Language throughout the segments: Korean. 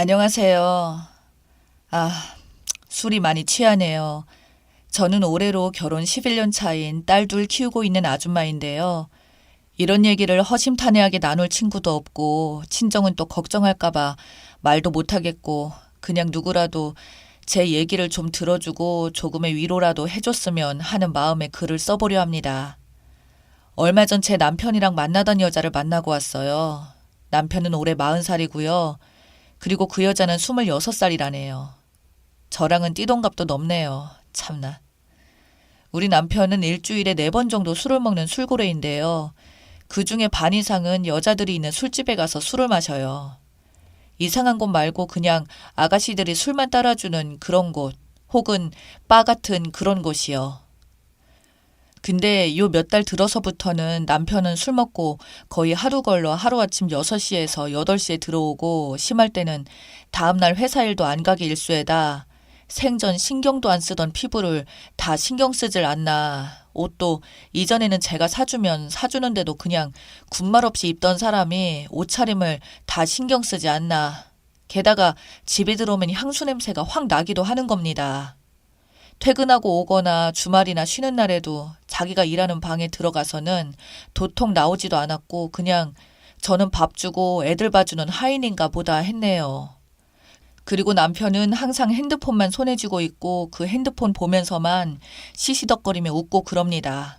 안녕하세요. 아, 술이 많이 취하네요. 저는 올해로 결혼 11년 차인 딸 둘 키우고 있는 아줌마인데요. 이런 얘기를 허심탄회하게 나눌 친구도 없고, 친정은 또 걱정할까봐 말도 못하겠고, 그냥 누구라도 제 얘기를 좀 들어주고 조금의 위로라도 해줬으면 하는 마음에 글을 써보려 합니다. 얼마 전 제 남편이랑 만나던 여자를 만나고 왔어요. 남편은 올해 40살이고요. 그리고 그 여자는 26살이라네요. 저랑은 띠동갑도 넘네요. 참나. 우리 남편은 일주일에 4번 정도 술을 먹는 술고래인데요. 그 중에 반 이상은 여자들이 있는 술집에 가서 술을 마셔요. 이상한 곳 말고 그냥 아가씨들이 술만 따라주는 그런 곳, 혹은 바 같은 그런 곳이요. 근데 요 몇 달 들어서부터는 남편은 술 먹고 거의 하루 걸러 하루아침 6시에서 8시에 들어오고, 심할 때는 다음날 회사 일도 안 가기 일쑤에다 생전 신경도 안 쓰던 피부를 다 신경 쓰질 않나. 옷도 이전에는 제가 사주면 사주는데도 그냥 군말 없이 입던 사람이 옷차림을 다 신경 쓰지 않나. 게다가 집에 들어오면 향수 냄새가 확 나기도 하는 겁니다. 퇴근하고 오거나 주말이나 쉬는 날에도 자기가 일하는 방에 들어가서는 도통 나오지도 않았고, 그냥 저는 밥 주고 애들 봐주는 하인인가 보다 했네요. 그리고 남편은 항상 핸드폰만 손에 쥐고 있고, 그 핸드폰 보면서만 시시덕거리며 웃고 그럽니다.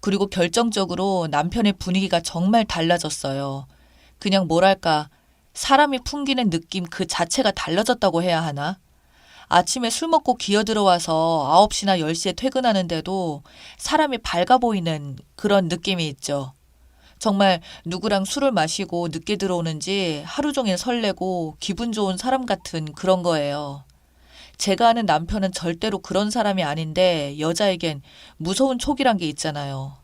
그리고 결정적으로 남편의 분위기가 정말 달라졌어요. 그냥 뭐랄까, 사람이 풍기는 느낌 그 자체가 달라졌다고 해야 하나? 아침에 술 먹고 기어 들어와서 9시나 10시에 퇴근하는데도 사람이 밝아 보이는 그런 느낌이 있죠. 정말 누구랑 술을 마시고 늦게 들어오는지 하루 종일 설레고 기분 좋은 사람 같은 그런 거예요. 제가 아는 남편은 절대로 그런 사람이 아닌데, 여자에겐 무서운 촉이란 게 있잖아요.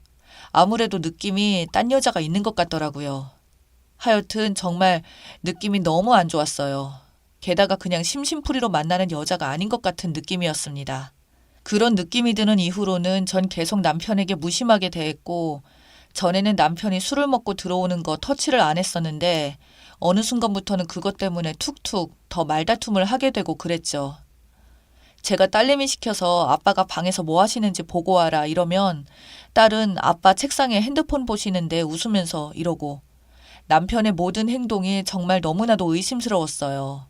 아무래도 느낌이 딴 여자가 있는 것 같더라고요. 하여튼 정말 느낌이 너무 안 좋았어요. 게다가 그냥 심심풀이로 만나는 여자가 아닌 것 같은 느낌이었습니다. 그런 느낌이 드는 이후로는 전 계속 남편에게 무심하게 대했고, 전에는 남편이 술을 먹고 들어오는 거 터치를 안 했었는데, 어느 순간부터는 그것 때문에 툭툭 더 말다툼을 하게 되고 그랬죠. 제가 딸내미 시켜서 아빠가 방에서 뭐 하시는지 보고 와라 이러면, 딸은 아빠 책상에 핸드폰 보시는데 웃으면서 이러고, 남편의 모든 행동이 정말 너무나도 의심스러웠어요.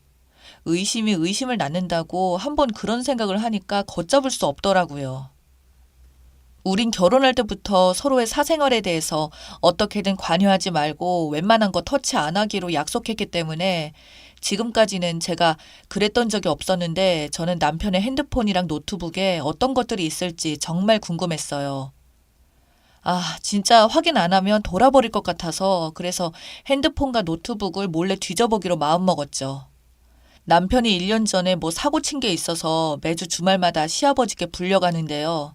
의심이 의심을 낳는다고 한번 그런 생각을 하니까 걷잡을 수 없더라고요. 우린 결혼할 때부터 서로의 사생활에 대해서 어떻게든 관여하지 말고 웬만한 거 터치 안 하기로 약속했기 때문에 지금까지는 제가 그랬던 적이 없었는데, 저는 남편의 핸드폰이랑 노트북에 어떤 것들이 있을지 정말 궁금했어요. 진짜 확인 안 하면 돌아버릴 것 같아서, 그래서 핸드폰과 노트북을 몰래 뒤져보기로 마음먹었죠. 남편이 1년 전에 뭐 사고 친 게 있어서 매주 주말마다 시아버지께 불려가는데요.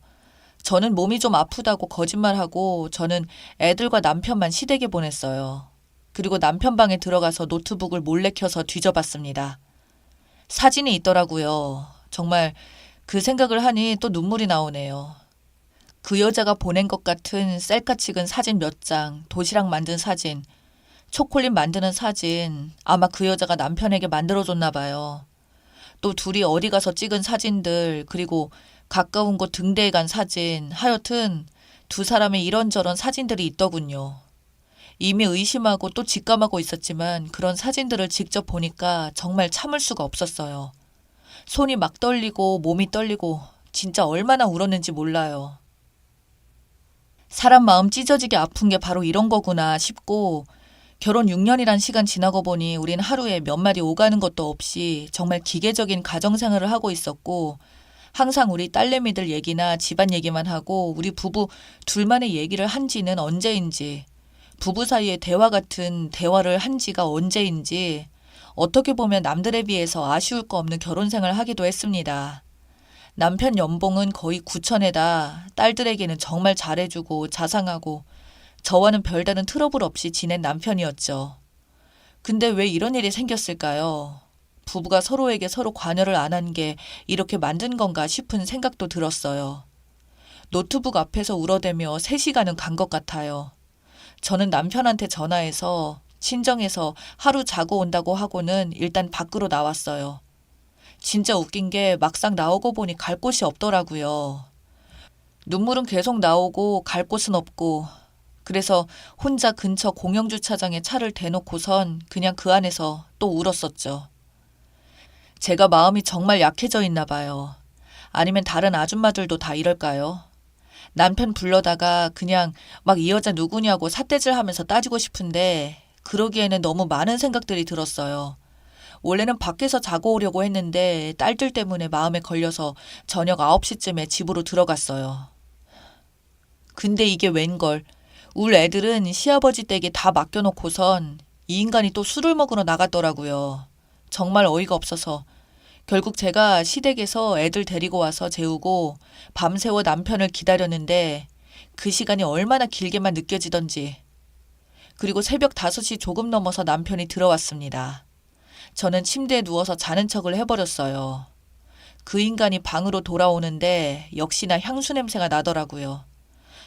저는 몸이 좀 아프다고 거짓말하고 저는 애들과 남편만 시댁에 보냈어요. 그리고 남편 방에 들어가서 노트북을 몰래 켜서 뒤져봤습니다. 사진이 있더라고요. 정말 그 생각을 하니 또 눈물이 나오네요. 그 여자가 보낸 것 같은 셀카 찍은 사진 몇 장, 도시락 만든 사진, 초콜릿 만드는 사진, 아마 그 여자가 남편에게 만들어줬나 봐요. 또 둘이 어디 가서 찍은 사진들, 그리고 가까운 곳 등대에 간 사진, 하여튼 두 사람의 이런저런 사진들이 있더군요. 이미 의심하고 또 직감하고 있었지만 그런 사진들을 직접 보니까 정말 참을 수가 없었어요. 손이 막 떨리고 몸이 떨리고 진짜 얼마나 울었는지 몰라요. 사람 마음 찢어지게 아픈 게 바로 이런 거구나 싶고, 결혼 6년이란 시간 지나고 보니 우린 하루에 몇 마디 오가는 것도 없이 정말 기계적인 가정생활을 하고 있었고, 항상 우리 딸내미들 얘기나 집안 얘기만 하고 우리 부부 둘만의 얘기를 한 지는 언제인지, 부부 사이에 대화 같은 대화를 한 지가 언제인지, 어떻게 보면 남들에 비해서 아쉬울 거 없는 결혼생활을 하기도 했습니다. 남편 연봉은 거의 9천에다 딸들에게는 정말 잘해주고 자상하고 저와는 별다른 트러블 없이 지낸 남편이었죠. 근데 왜 이런 일이 생겼을까요? 부부가 서로에게 서로 관여를 안 한 게 이렇게 만든 건가 싶은 생각도 들었어요. 노트북 앞에서 울어대며 3시간은 간 것 같아요. 저는 남편한테 전화해서 친정에서 하루 자고 온다고 하고는 일단 밖으로 나왔어요. 진짜 웃긴 게 막상 나오고 보니 갈 곳이 없더라고요. 눈물은 계속 나오고 갈 곳은 없고 그래서 혼자 근처 공영주차장에 차를 대놓고선 그냥 그 안에서 또 울었었죠. 제가 마음이 정말 약해져 있나 봐요. 아니면 다른 아줌마들도 다 이럴까요? 남편 불러다가 그냥 막 이 여자 누구냐고 삿대질하면서 따지고 싶은데 그러기에는 너무 많은 생각들이 들었어요. 원래는 밖에서 자고 오려고 했는데 딸들 때문에 마음에 걸려서 저녁 9시쯤에 집으로 들어갔어요. 근데 이게 웬걸. 울 애들은 시아버지 댁에 다 맡겨놓고선 이 인간이 또 술을 먹으러 나갔더라고요. 정말 어이가 없어서 결국 제가 시댁에서 애들 데리고 와서 재우고 밤새워 남편을 기다렸는데 그 시간이 얼마나 길게만 느껴지던지. 그리고 새벽 5시 조금 넘어서 남편이 들어왔습니다. 저는 침대에 누워서 자는 척을 해버렸어요. 그 인간이 방으로 돌아오는데 역시나 향수 냄새가 나더라고요.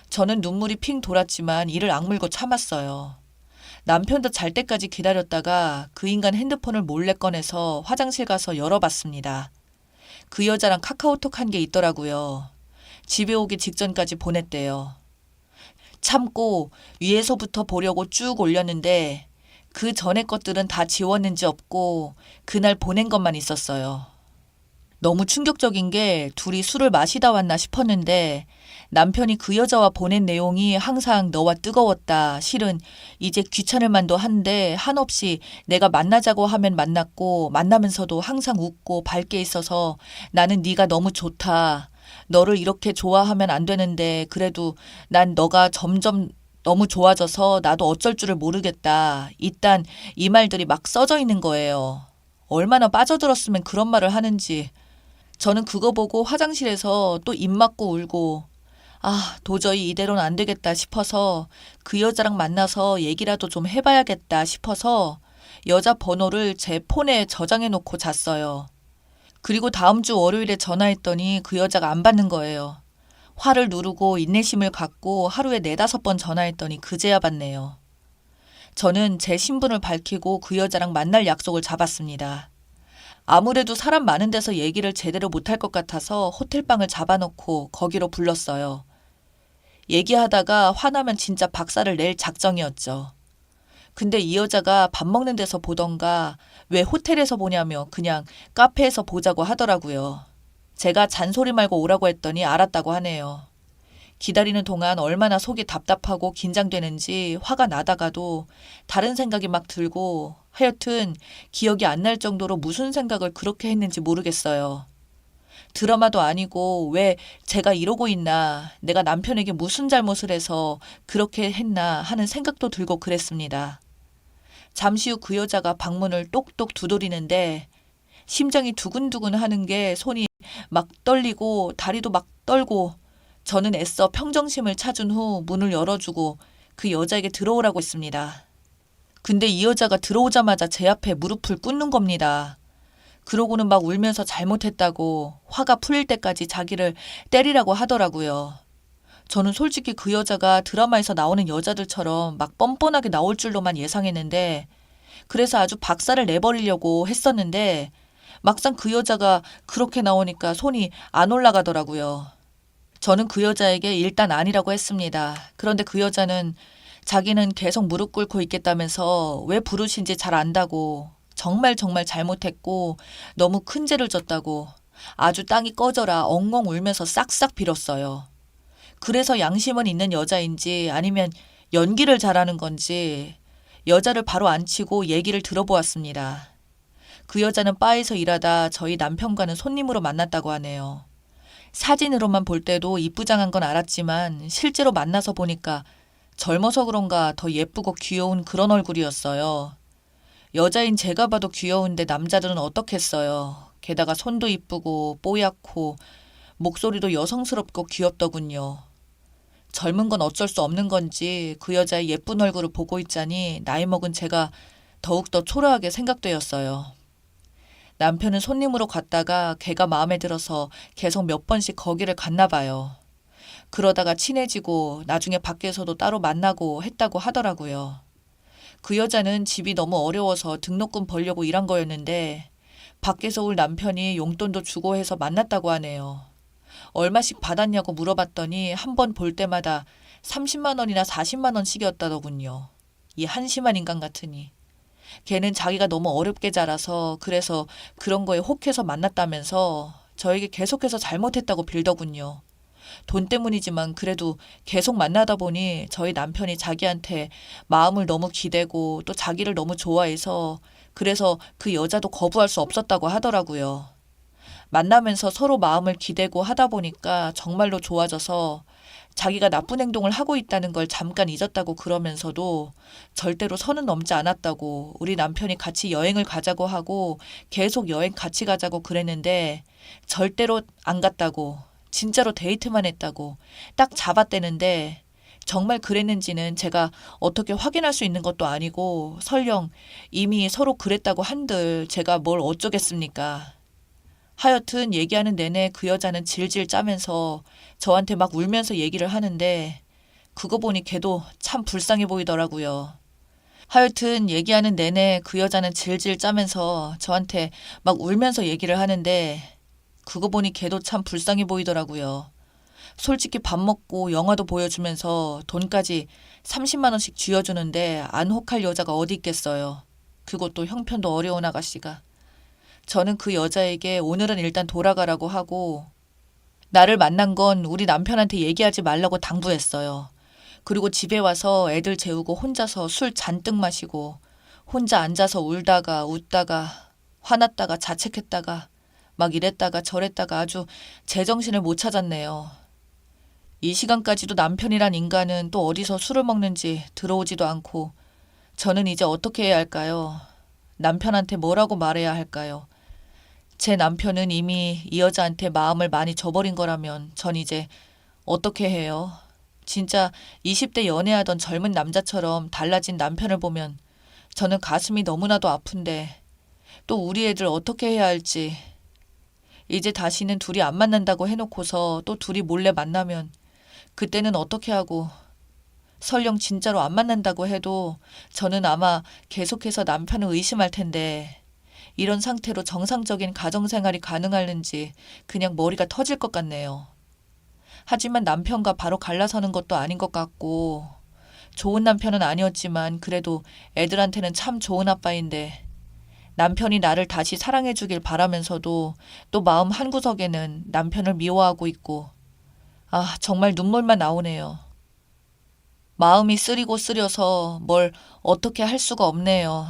저는 눈물이 핑 돌았지만 이를 악물고 참았어요. 남편도 잘 때까지 기다렸다가 그 인간 핸드폰을 몰래 꺼내서 화장실 가서 열어봤습니다. 그 여자랑 카카오톡 한 게 있더라고요. 집에 오기 직전까지 보냈대요. 참고 위에서부터 보려고 쭉 올렸는데 그 전에 것들은 다 지웠는지 없고 그날 보낸 것만 있었어요. 너무 충격적인 게 둘이 술을 마시다 왔나 싶었는데 남편이 그 여자와 보낸 내용이 항상 너와 뜨거웠다. 실은 이제 귀찮을 만도 한데 한없이 내가 만나자고 하면 만났고 만나면서도 항상 웃고 밝게 있어서 나는 네가 너무 좋다. 너를 이렇게 좋아하면 안 되는데 그래도 난 너가 점점 너무 좋아져서 나도 어쩔 줄을 모르겠다. 일단 이 말들이 막 써져 있는 거예요. 얼마나 빠져들었으면 그런 말을 하는지. 저는 그거 보고 화장실에서 또 입 막고 울고 도저히 이대로는 안 되겠다 싶어서 그 여자랑 만나서 얘기라도 좀 해봐야겠다 싶어서 여자 번호를 제 폰에 저장해 놓고 잤어요. 그리고 다음 주 월요일에 전화했더니 그 여자가 안 받는 거예요. 화를 누르고 인내심을 갖고 하루에 4-5번 전화했더니 그제야 받네요. 저는 제 신분을 밝히고 그 여자랑 만날 약속을 잡았습니다. 아무래도 사람 많은 데서 얘기를 제대로 못할 것 같아서 호텔방을 잡아놓고 거기로 불렀어요. 얘기하다가 화나면 진짜 박살을 낼 작정이었죠. 근데 이 여자가 밥 먹는 데서 보던가 왜 호텔에서 보냐며 그냥 카페에서 보자고 하더라고요. 제가 잔소리 말고 오라고 했더니 알았다고 하네요. 기다리는 동안 얼마나 속이 답답하고 긴장되는지 화가 나다가도 다른 생각이 막 들고 하여튼 기억이 안 날 정도로 무슨 생각을 그렇게 했는지 모르겠어요. 드라마도 아니고 왜 제가 이러고 있나, 내가 남편에게 무슨 잘못을 해서 그렇게 했나 하는 생각도 들고 그랬습니다. 잠시 후 그 여자가 방문을 똑똑 두드리는데 심장이 두근두근 하는 게 손이 막 떨리고 다리도 막 떨고 저는 애써 평정심을 찾은 후 문을 열어주고 그 여자에게 들어오라고 했습니다. 근데 이 여자가 들어오자마자 제 앞에 무릎을 꿇는 겁니다. 그러고는 막 울면서 잘못했다고 화가 풀릴 때까지 자기를 때리라고 하더라고요. 저는 솔직히 그 여자가 드라마에서 나오는 여자들처럼 막 뻔뻔하게 나올 줄로만 예상했는데 그래서 아주 박살을 내버리려고 했었는데 막상 그 여자가 그렇게 나오니까 손이 안 올라가더라고요. 저는 그 여자에게 일단 아니라고 했습니다. 그런데 그 여자는 자기는 계속 무릎 꿇고 있겠다면서 왜 부르신지 잘 안다고 정말 잘못했고 너무 큰 죄를 졌다고 아주 땅이 꺼져라 엉엉 울면서 싹싹 빌었어요. 그래서 양심은 있는 여자인지 아니면 연기를 잘하는 건지 여자를 바로 앉히고 얘기를 들어보았습니다. 그 여자는 바에서 일하다 저희 남편과는 손님으로 만났다고 하네요. 사진으로만 볼 때도 이쁘장한 건 알았지만 실제로 만나서 보니까 젊어서 그런가 더 예쁘고 귀여운 그런 얼굴이었어요. 여자인 제가 봐도 귀여운데 남자들은 어떻겠어요. 게다가 손도 이쁘고 뽀얗고 목소리도 여성스럽고 귀엽더군요. 젊은 건 어쩔 수 없는 건지 그 여자의 예쁜 얼굴을 보고 있자니 나이 먹은 제가 더욱더 초라하게 생각되었어요. 남편은 손님으로 갔다가 걔가 마음에 들어서 계속 몇 번씩 거기를 갔나 봐요. 그러다가 친해지고 나중에 밖에서도 따로 만나고 했다고 하더라고요. 그 여자는 집이 너무 어려워서 등록금 벌려고 일한 거였는데 밖에서 올 남편이 용돈도 주고 해서 만났다고 하네요. 얼마씩 받았냐고 물어봤더니 한 번 볼 때마다 30만 원이나 40만 원씩이었다더군요. 이 한심한 인간 같으니. 걔는 자기가 너무 어렵게 자라서 그래서 그런 거에 혹해서 만났다면서 저에게 계속해서 잘못했다고 빌더군요. 돈 때문이지만 그래도 계속 만나다 보니 저희 남편이 자기한테 마음을 너무 기대고 또 자기를 너무 좋아해서 그래서 그 여자도 거부할 수 없었다고 하더라고요. 만나면서 서로 마음을 기대고 하다 보니까 정말로 좋아져서 자기가 나쁜 행동을 하고 있다는 걸 잠깐 잊었다고 그러면서도 절대로 선은 넘지 않았다고 우리 남편이 같이 여행을 가자고 하고 계속 여행 같이 가자고 그랬는데 절대로 안 갔다고 진짜로 데이트만 했다고 딱 잡았대는데 정말 그랬는지는 제가 어떻게 확인할 수 있는 것도 아니고 설령 이미 서로 그랬다고 한들 제가 뭘 어쩌겠습니까. 하여튼 얘기하는 내내 그 여자는 질질 짜면서 저한테 막 울면서 얘기를 하는데 그거 보니 걔도 참 불쌍해 보이더라고요. 하여튼 얘기하는 내내 그 여자는 질질 짜면서 저한테 막 울면서 얘기를 하는데 그거 보니 걔도 참 불쌍해 보이더라고요. 솔직히 밥 먹고 영화도 보여주면서 돈까지 30만 원씩 쥐어주는데 안 혹할 여자가 어디 있겠어요. 그것도 형편도 어려운 아가씨가. 저는 그 여자에게 오늘은 일단 돌아가라고 하고 나를 만난 건 우리 남편한테 얘기하지 말라고 당부했어요. 그리고 집에 와서 애들 재우고 혼자서 술 잔뜩 마시고 혼자 앉아서 울다가 웃다가 화났다가 자책했다가 막 이랬다가 저랬다가 아주 제정신을 못 찾았네요. 이 시간까지도 남편이란 인간은 또 어디서 술을 먹는지 들어오지도 않고 저는 이제 어떻게 해야 할까요? 남편한테 뭐라고 말해야 할까요? 제 남편은 이미 이 여자한테 마음을 많이 줘버린 거라면 전 이제 어떻게 해요? 진짜 20대 연애하던 젊은 남자처럼 달라진 남편을 보면 저는 가슴이 너무나도 아픈데 또 우리 애들 어떻게 해야 할지. 이제 다시는 둘이 안 만난다고 해놓고서 또 둘이 몰래 만나면 그때는 어떻게 하고 설령 진짜로 안 만난다고 해도 저는 아마 계속해서 남편을 의심할 텐데 이런 상태로 정상적인 가정생활이 가능할는지 그냥 머리가 터질 것 같네요. 하지만 남편과 바로 갈라서는 것도 아닌 것 같고 좋은 남편은 아니었지만 그래도 애들한테는 참 좋은 아빠인데 남편이 나를 다시 사랑해 주길 바라면서도 또 마음 한구석에는 남편을 미워하고 있고 아 정말 눈물만 나오네요. 마음이 쓰리고 쓰려서 뭘 어떻게 할 수가 없네요.